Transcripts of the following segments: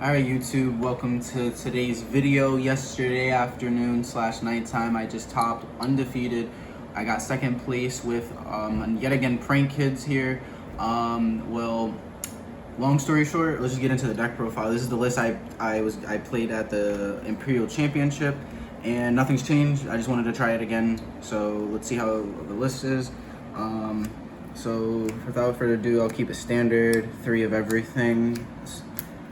Alright YouTube, welcome to today's video. Yesterday afternoon / nighttime, I just topped Undefeated. I got second place with yet again Prankids here. Well, long story short, let's just get into the deck profile. This is the list I played at the Imperial Championship, and nothing's changed. I just wanted to try it again, so let's see how the list is. So without further ado, I'll keep it standard, 3 of everything,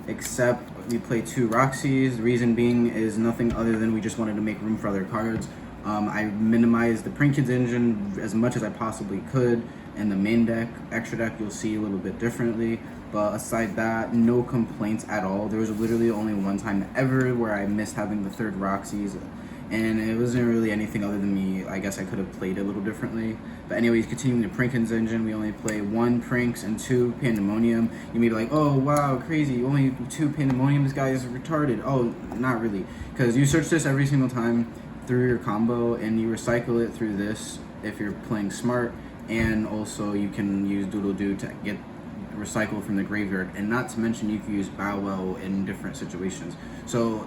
except we play 2 Roxys. The reason being is nothing other than we just wanted to make room for other cards. I minimized the Prankids engine as much as I possibly could, and the main deck, extra deck, you'll see a little bit differently. But aside that, no complaints at all. There was literally only one time ever where I missed having the 3rd Roxys, and it wasn't really anything other than me. I guess I could have played it a little differently. But anyways, continuing the Prankids engine, we only play 1 Pranks and 2 Pandemonium. You may be like, oh wow, crazy, only 2 Pandemonium, this guy is retarded. Oh, not really, because you search this every single time through your combo, and you recycle it through this if you're playing smart, and also you can use Doodle Doo to get recycled from the graveyard, and not to mention you can use Bow Wow in different situations. So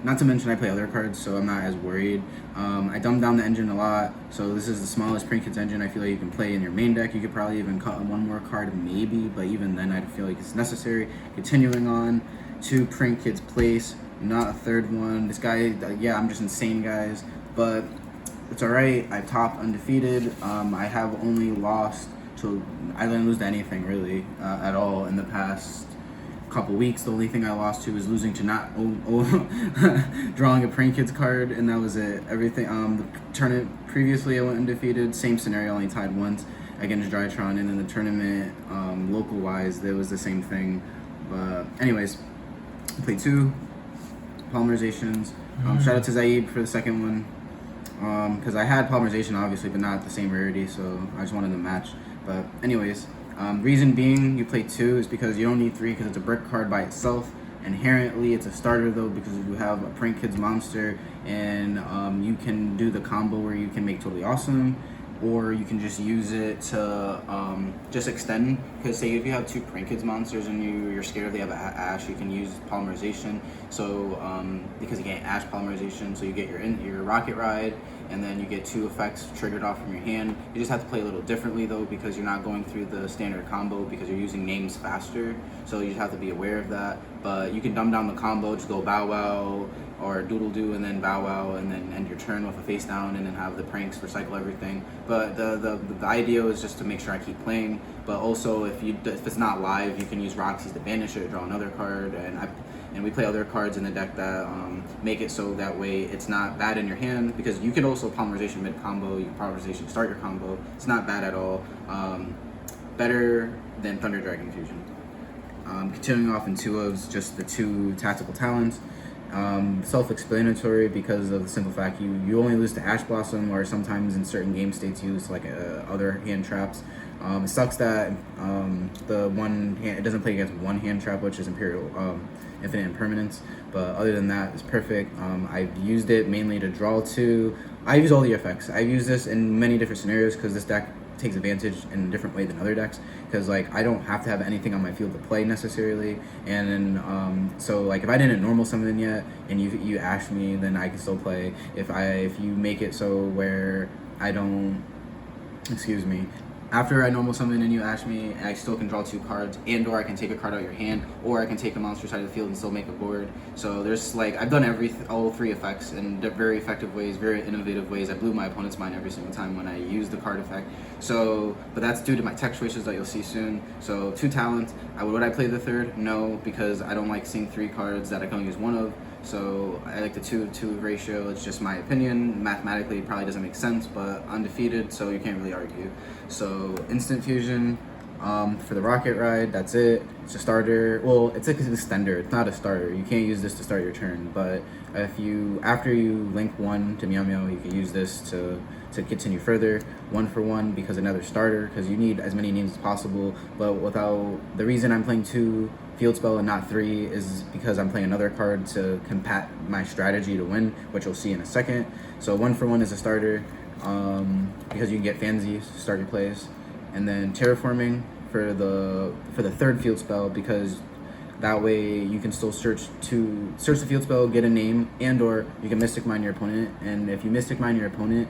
not to mention I play other cards, so I'm not as worried. I dumbed down the engine a lot, so this is the smallest Prankids engine I feel like you can play in your main deck. You could probably even cut one more card maybe, but even then I feel like it's necessary. Continuing on to Prankids Place, not a 3rd one. This guy, yeah, I'm just insane, guys, but it's alright. I topped Undefeated. I have only lost to, I didn't lose to anything really at all in the past couple weeks. The only thing I lost to was losing to not drawing a Prankids card, and that was it. Everything, the tournament previously I went undefeated, same scenario, only tied once against Drytron, and then the tournament local wise there was the same thing. But anyways, I played 2 polymerizations. Shout out to Zaib for the second one, because I had polymerization obviously, but not the same rarity, so I just wanted to match. But anyways, reason being you play 2 is because you don't need 3, because it's a brick card by itself. Inherently it's a starter though, because you have a Prankids monster, and you can do the combo where you can make Totally Awesome, or you can just use it to just extend. Because say if you have 2 Prankids monsters and you're scared they have Ash, you can use polymerization. So because you get Ash polymerization, so you get your Rocket Ride, and then you get 2 effects triggered off from your hand. You just have to play a little differently though, because you're not going through the standard combo, because you're using names faster, so you just have to be aware of that. But you can dumb down the combo, just go Bow Wow or Doodle Doo and then Bow Wow, and then end your turn with a face down, and then have the pranks recycle everything. But the idea is just to make sure I keep playing. But also if it's not live, you can use Roxy's to banish it, draw another card, and we play other cards in the deck that make it so that way it's not bad in your hand, because you can also polymerization mid combo, you can polymerization start your combo. It's not bad at all. Better than Thunder Dragon Fusion. Continuing off in 2 of just the 2 tactical talents. Self-explanatory, because of the simple fact you only lose to Ash Blossom, or sometimes in certain game states you lose to like other hand traps. It sucks that the one hand, it doesn't play against one hand trap, which is Imperial Infinite Impermanence, but other than that, it's perfect. I've used it mainly to draw 2. I use all the effects. I've used this in many different scenarios, because this deck takes advantage in a different way than other decks, because like I don't have to have anything on my field to play necessarily. And then so like if I didn't normal summon yet and you ash me, then I can still play. If you make it so where I don't, excuse me, after I normal summon and you ash me, I still can draw 2 cards, and or I can take a card out of your hand, or I can take a monster side of the field and still make a board. So there's like, I've done all 3 effects in very effective ways, very innovative ways. I blew my opponent's mind every single time when I used the card effect. So, but that's due to my tech choices that you'll see soon. So 2 talents. Would I play the 3rd? No, because I don't like seeing 3 cards that I can only use 1 of. So I like the 2-2 ratio. It's just my opinion. Mathematically it probably doesn't make sense, but Undefeated, so you can't really argue. So Instant Fusion for the Rocket Ride, that's it. It's a starter. Well, it's like an extender. It's not a starter. You can't use this to start your turn, but after you link 1 to Meow Meow, you can use this to continue further. 1 for 1, because another starter, because you need as many names as possible. But without, the reason I'm playing 2 field spell and not 3 is because I'm playing another card to combat my strategy to win, which you'll see in a second. So 1 for 1 is a starter, because you can get Fansies to start your plays. And then Terraforming for the 3rd field spell, because That way you can still search the field spell, get a name, and or you can Mystic Mine your opponent. And if you Mystic Mine your opponent,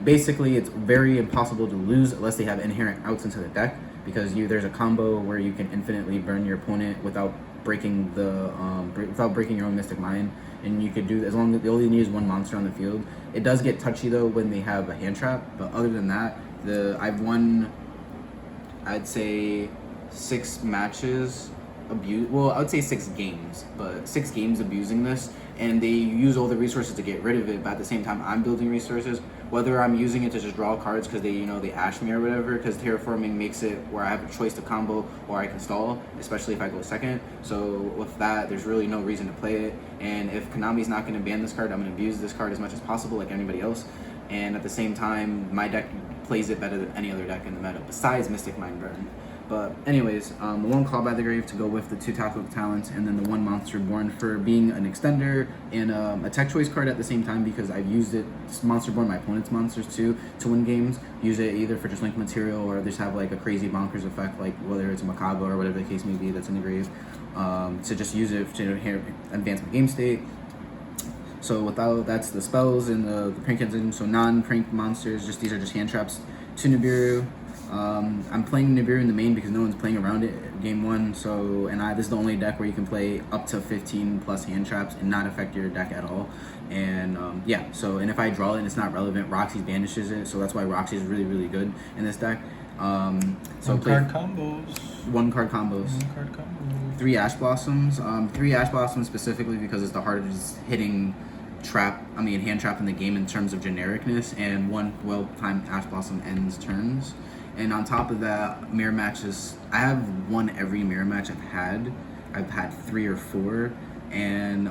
basically it's very impossible to lose unless they have inherent outs into the deck, because there's a combo where you can infinitely burn your opponent without breaking your own Mystic Mine, and you could do as long as they only need one monster on the field. It does get touchy though when they have a hand trap, but other than that, I've won, I'd say 6 matches. I would say 6 games, but 6 games abusing this, and they use all the resources to get rid of it, but at the same time I'm building resources, whether I'm using it to just draw cards because they ash me or whatever, because terraforming makes it where I have a choice to combo or I can stall, especially if I go second. So with that, there's really no reason to play it, and if Konami's not going to ban this card, I'm going to abuse this card as much as possible like anybody else. And at the same time, my deck plays it better than any other deck in the meta besides Mystic Mind Burn. But anyways, the 1 Claw by the Grave to go with the 2 Tactical Talents, and then the 1 Monster Born for being an extender and a tech choice card at the same time, because I've used it, Monster Born, my opponent's monsters too, to win games. Use it either for just link material or just have like a crazy bonkers effect, like whether it's a Macabre or whatever the case may be that's in the grave, to just use it to advance my game state. So that's the spells and the Prankids, so non-prank monsters, these are just hand traps to Nibiru. I'm playing Nibiru in the main because no one's playing around it game 1, so this is the only deck where you can play up to 15 plus hand traps and not affect your deck at all. And yeah, so and if I draw it and it's not relevant, Roxy's banishes it, so that's why Roxy is really, really good in this deck. So 1-card combos. 1-card combos. 1-card combos. 3 Ash Blossoms. 3 Ash Blossoms specifically because it's the hardest hitting hand trap in the game in terms of genericness, and 1 well-timed Ash Blossom ends turns. And on top of that, mirror matches, I have won every mirror match I've had. I've had 3 or 4, and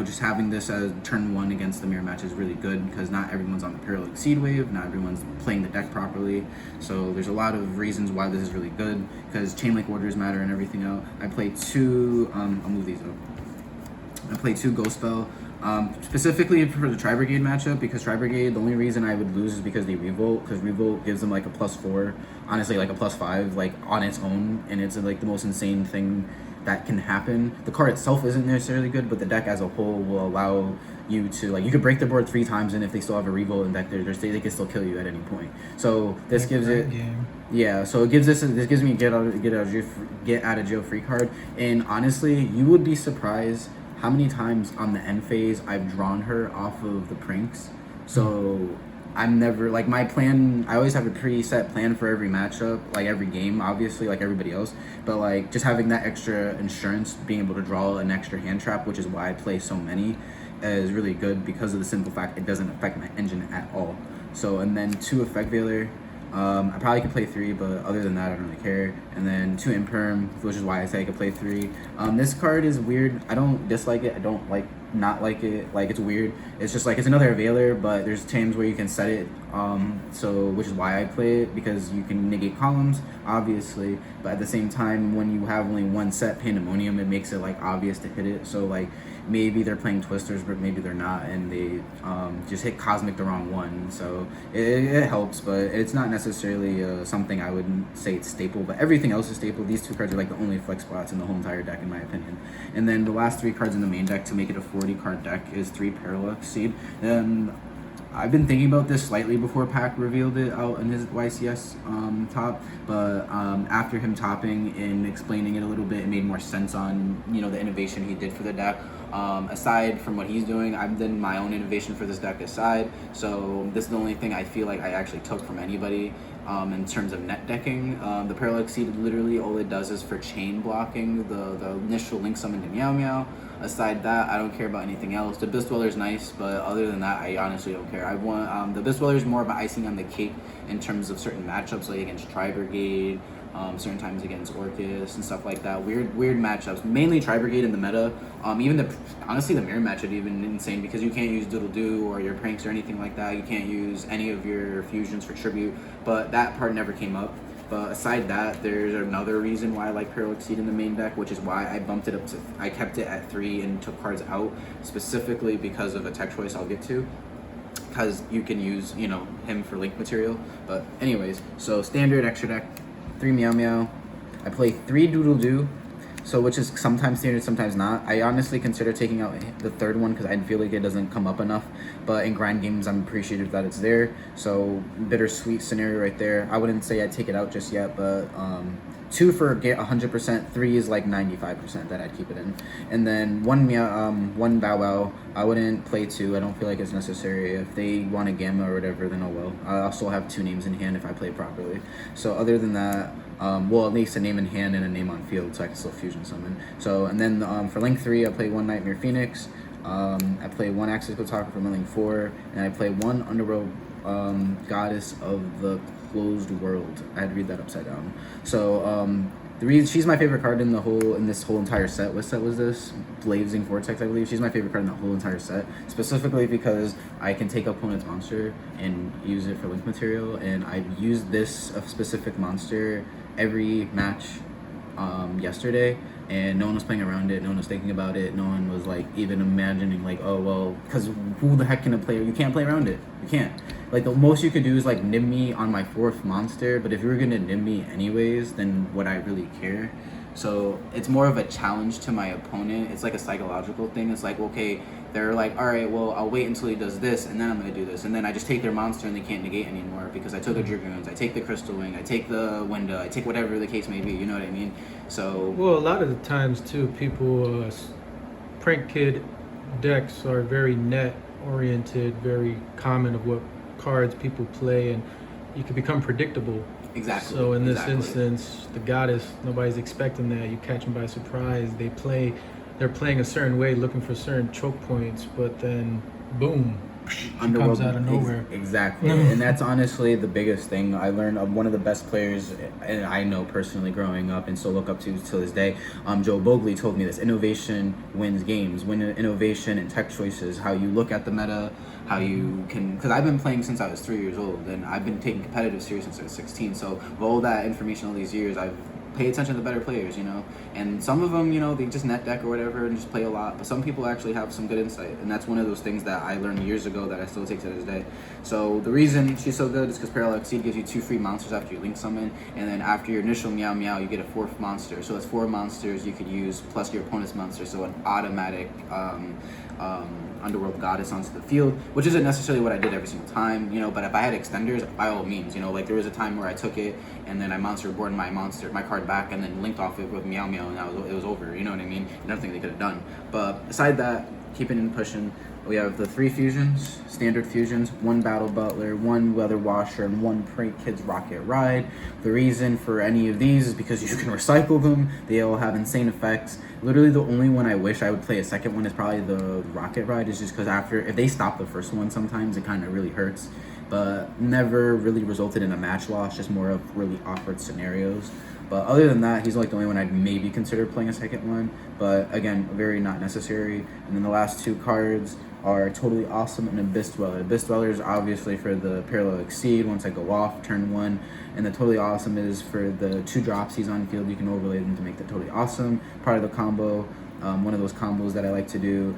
just having this as turn 1 against the mirror match is really good, because not everyone's on the Parallel Exceed wave, not everyone's playing the deck properly, so there's a lot of reasons why this is really good, because chain link orders matter and everything else. I play 2, I'll move these up. I play 2 Ghost Spell, specifically for the Tri-Brigade matchup, because Tri-Brigade, the only reason I would lose is because they Revolt, because Revolt gives them like a +4, honestly like a +5, like on its own, and it's like the most insane thing that can happen. The card itself isn't necessarily good, but the deck as a whole will allow you to, like, you could break the board 3 times, and if they still have a Revolt in deck, they can still kill you at any point. So this gives it, yeah. So it gives this gives me a get out of jail free card, and honestly, you would be surprised how many times on the end phase I've drawn her off of the pranks. So I'm never, like, my plan, I always have a preset plan for every matchup, like every game, obviously, like everybody else, but like just having that extra insurance, being able to draw an extra hand trap, which is why I play so many, is really good, because of the simple fact it doesn't affect my engine at all. So, and then 2 Effect Veiler. I probably could play 3, but other than that, I don't really care. And then 2 Imperm, which is why I say I could play 3. This card is weird. I don't dislike it. I don't not like it. Like, it's weird. It's just like, it's another Veiler, but there's times where you can set it. Which is why I play it, because you can negate columns, obviously. But at the same time, when you have only 1 set Pandemonium, it makes it like obvious to hit it. So like, maybe they're playing Twisters, but maybe they're not, and they just hit Cosmic the wrong one. So it helps, but it's not necessarily something I wouldn't say it's staple, but everything else is staple. These 2 cards are like the only flex spots in the whole entire deck, in my opinion. And then the last 3 cards in the main deck to make it a 40 card deck is 3 Parallel Exceed. And I've been thinking about this slightly before Pac revealed it out in his YCS top, but after him topping and explaining it a little bit, it made more sense on the innovation he did for the deck. Aside from what he's doing, I've done my own innovation for this deck aside, so this is the only thing I feel like I actually took from anybody in terms of net decking. The Parallel Exceed, literally all it does is for chain blocking the initial link summon to Meow Meow. Aside that, I don't care about anything else. The Abyss Dweller is nice, but other than that, I honestly don't care. I want the Abyss Dweller is more of an icing on the cake in terms of certain matchups, like against Tri-Brigade, certain times against Orcust and stuff like that. Weird matchups. Mainly Tri-Brigade in the meta. Honestly, the mirror match is even insane, because you can't use Doodle Doo or your pranks or anything like that. You can't use any of your fusions for tribute, but that part never came up. But aside that, there's another reason why I like Parallel Exceed in the main deck, which is why I bumped it up to, I kept it at 3 and took cards out, specifically because of a tech choice I'll get to, because you can use, him for link material. But anyways, so standard extra deck, 3 Meow Meow. I play 3 Doodle Doo. So which is sometimes standard, sometimes not. I honestly consider taking out the third one because I feel like it doesn't come up enough. But in grind games, I'm appreciative that it's there. So bittersweet scenario right there. I wouldn't say I'd take it out just yet, but 2 for get 100%, 3 is like 95% that I'd keep it in. And then one Bow Wow, I wouldn't play 2. I don't feel like it's necessary. If they want a Gamma or whatever, then oh well. I'll still have 2 names in hand if I play properly. So other than that, well, at least a name in hand and a name on field, so I can still fusion summon. So, and then for Link 3, I play 1 Nightmare Phoenix. I play 1 Axis Kotaku for my Link 4, and I play 1 Underworld Goddess of the Closed World. I had to read that upside down. So the reason she's my favorite card in this whole entire set. What set was this? Blazing Vortex, I believe. She's my favorite card in the whole entire set, specifically because I can take opponent's monster and use it for link material, and I've used this specific monster every match yesterday, and no one was playing around it, no one was thinking about it, no one was like even imagining like, oh well, because who the heck can play? You can't play around it. You can't. Like the most you could do is like nib me on my 4th monster, but if you were gonna nib me anyways, then would I really care? So it's more of a challenge to my opponent. It's like a psychological thing. It's like, okay, they're like, all right, well, I'll wait until he does this, and then I'm gonna do this, and then I just take their monster and they can't negate anymore because I took a Dragoons, I take the Crystal Wing, I take the Window, I take whatever the case may be. You know what I mean? So Well, a lot of the times too, people prank kid decks are very net oriented, very common of what cards people play, and you can become predictable. exactly. So in this exactly. instance, the goddess, nobody's expecting that. You catch them by surprise. They're playing a certain way, looking for certain choke points, but then boom, she comes out of nowhere. Exactly. And that's honestly the biggest thing I learned. One of the best players, and I know personally growing up and still look up to this day, Joe Bogley told me this: innovation wins games. When innovation and tech choices, how you look at the meta, how you can, because I've been playing since I was 3 years old, and I've been taking competitive serious since I was 16. So with all that information all these years, I've pay attention to the better players, you know, and some of them, you know, they just net deck or whatever and just play a lot, but some people actually have some good insight, and that's one of those things that I learned years ago that I still take to this day. So the reason she's so good is because Parallel Exceed gives you 2 free monsters after you link summon, and then after your initial Meow Meow, you get a 4th monster, so it's 4 monsters you could use plus your opponent's monster, so an automatic Underworld Goddess onto the field, which isn't necessarily what I did every single time, you know, but if I had extenders, by all means, you know, like there was a time where I took it and then I monster boarded my card back and then linked off it with Meow Meow, and it was over, you know what I mean? Nothing they could have done. But aside that, keeping and pushing, we have the 3 fusions, standard fusions, 1 Battle Butler, 1 Weather Washer, and 1 Prankids Rocket Ride. The reason for any of these is because you can recycle them. They all have insane effects. Literally the only one I wish I would play a second one is probably the Rocket Ride, is just because if they stop the first one sometimes it kind of really hurts, but never really resulted in a match loss, just more of really awkward scenarios. But other than that, he's like the only one I'd maybe consider playing a second one, but again, very not necessary. And then the last 2 cards are Totally Awesome and Abyss Dweller. Abyss Dweller is obviously for the Parallel Exceed once I go off turn 1, and the Totally Awesome is for the 2 drops he's on field. You can overlay them to make that Totally Awesome. Part of the combo, one of those combos that I like to do.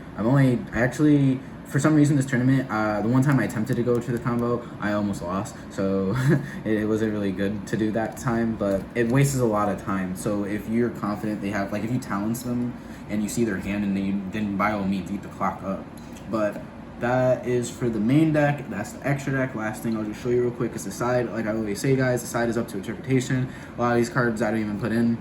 For some reason this tournament, the one time I attempted to go to the combo, I almost lost. So it wasn't really good to do that time, but it wastes a lot of time. So if you're confident they have, like if you talents them and you see their hand, and then by all means eat the clock up. But that is for the main deck. That's the extra deck. Last thing I'll just show you real quick is the side. Like I always say, guys, the side is up to interpretation. A lot of these cards I don't even put in.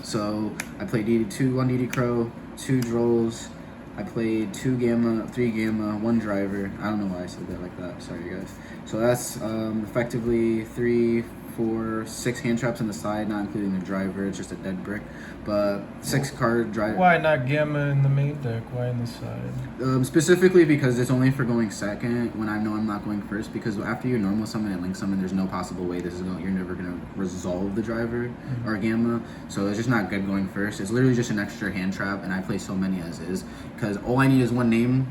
So I played 1 DD Crow, 2 Drolls. I played 2 Gamma, 3 Gamma, 1 Driver. I don't know why I said that like that. Sorry, guys. So that's effectively 3, 4, 6 hand traps on the side, not including the Driver. It's just a dead brick. But 6 card Driver. Why not Gamma in the main deck? Why in the side? Specifically because it's only for going second when I know I'm not going first. Because after your normal summon and link summon, there's no possible way you're never gonna resolve the Driver or Gamma. So it's just not good going first. It's literally just an extra hand trap, and I play so many as is because all I need is 1 name.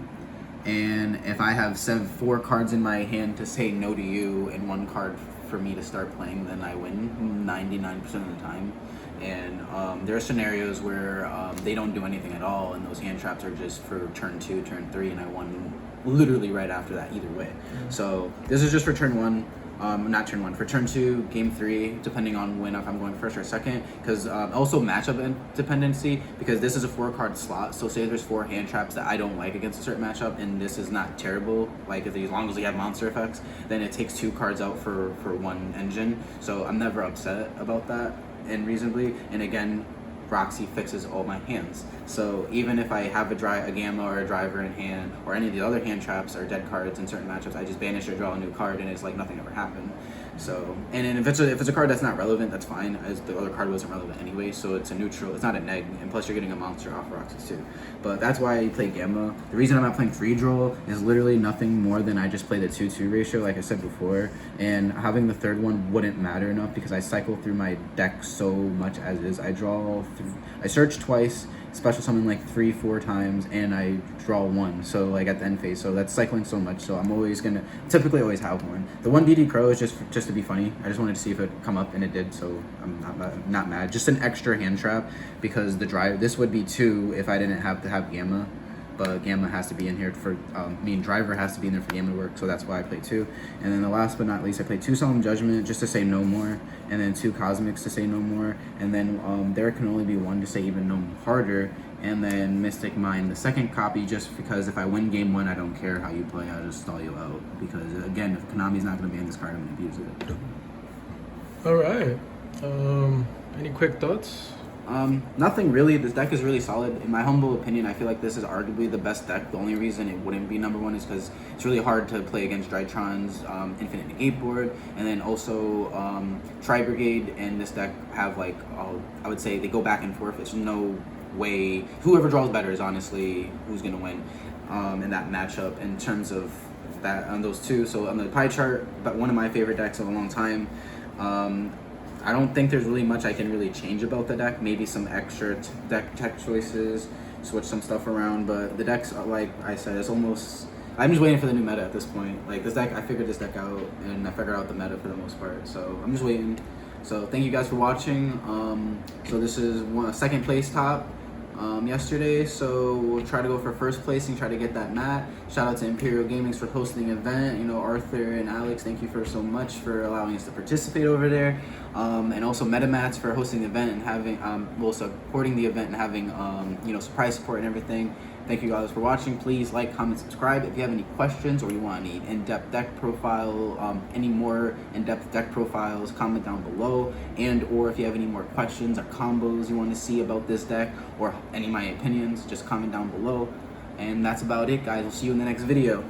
And if I have 4 cards in my hand to say no to you and 1 card for me to start playing, then I win 99% of the time. And there are scenarios where they don't do anything at all, and those hand traps are just for turn 2, turn 3, and I won literally right after that either way. So this is just for turn 1. not turn 1, for turn 2, game 3, depending on when, if I'm going first or second, because also matchup dependency, because this is a 4-card slot, so say there's 4 hand traps that I don't like against a certain matchup, and this is not terrible, like as long as you have monster effects, then it takes 2 cards out for 1 engine, so I'm never upset about that, and reasonably, and again, Roxy fixes all my hands. So even if I have a Gamma or a Driver in hand, or any of the other hand traps or dead cards in certain matchups, I just banish or draw a new card, and it's like nothing ever happened. So, and then if it's a card that's not relevant, that's fine, as the other card wasn't relevant anyway, so it's a neutral, it's not a neg, and plus you're getting a monster off Roxas too. But that's why I play Gamma. The reason I'm not playing free draw is literally nothing more than I just play the 2-2 ratio, like I said before, and having the third one wouldn't matter enough because I cycle through my deck so much as is. I search twice, special summon like 3-4 times, and I draw 1, so like at the end phase, so that's cycling so much, so I'm always gonna typically always have 1. The 1 BD Crow is just to be funny. I just wanted to see if it would come up, and it did, so I'm not mad. Just an extra hand trap, because this would be 2 if I didn't have to have Gamma, but Gamma has to be in here for, Driver has to be in there for Gamma to work, so that's why I play 2. And then the last but not least, I play 2 Solemn Judgment just to say no more, and then 2 Cosmics to say no more, and then there can only be 1 to say even no harder, and then Mystic Mind, the second copy, just because if I win game 1, I don't care how you play, I'll just stall you out, because again, if Konami's not going to ban this card, I'm going to abuse it. All right. Any quick thoughts? Nothing really. This deck is really solid. In my humble opinion, I feel like this is arguably the best deck. The only reason it wouldn't be number 1 is because it's really hard to play against Drytron's Infinite Negate board, and then also Tri-Brigade and this deck have like, I would say they go back and forth. There's no way, whoever draws better is honestly who's going to win in that matchup in terms of that on those two. So on the pie chart, but one of my favorite decks of a long time. I don't think there's really much I can really change about the deck. Maybe some extra deck tech choices, switch some stuff around, but the deck's, like I said, it's almost, I'm just waiting for the new meta at this point. Like this deck, I figured this deck out, and I figured out the meta for the most part, so I'm just waiting. So thank you guys for watching. So this is second place top yesterday, so we'll try to go for first place and try to get that mat. Shout out to Imperial Gamings for hosting the event. You know, Arthur and Alex, thank you for so much for allowing us to participate over there, and also MetaMats for hosting the event and having well, supporting the event and having you know, surprise support and everything. Thank you guys for watching. Please like, comment, subscribe. If you have any questions or you want any in-depth deck profile, any more in-depth deck profiles, comment down below. And or if you have any more questions or combos you want to see about this deck, or any of my opinions, just comment down below. And that's about it, guys. We'll see you in the next video.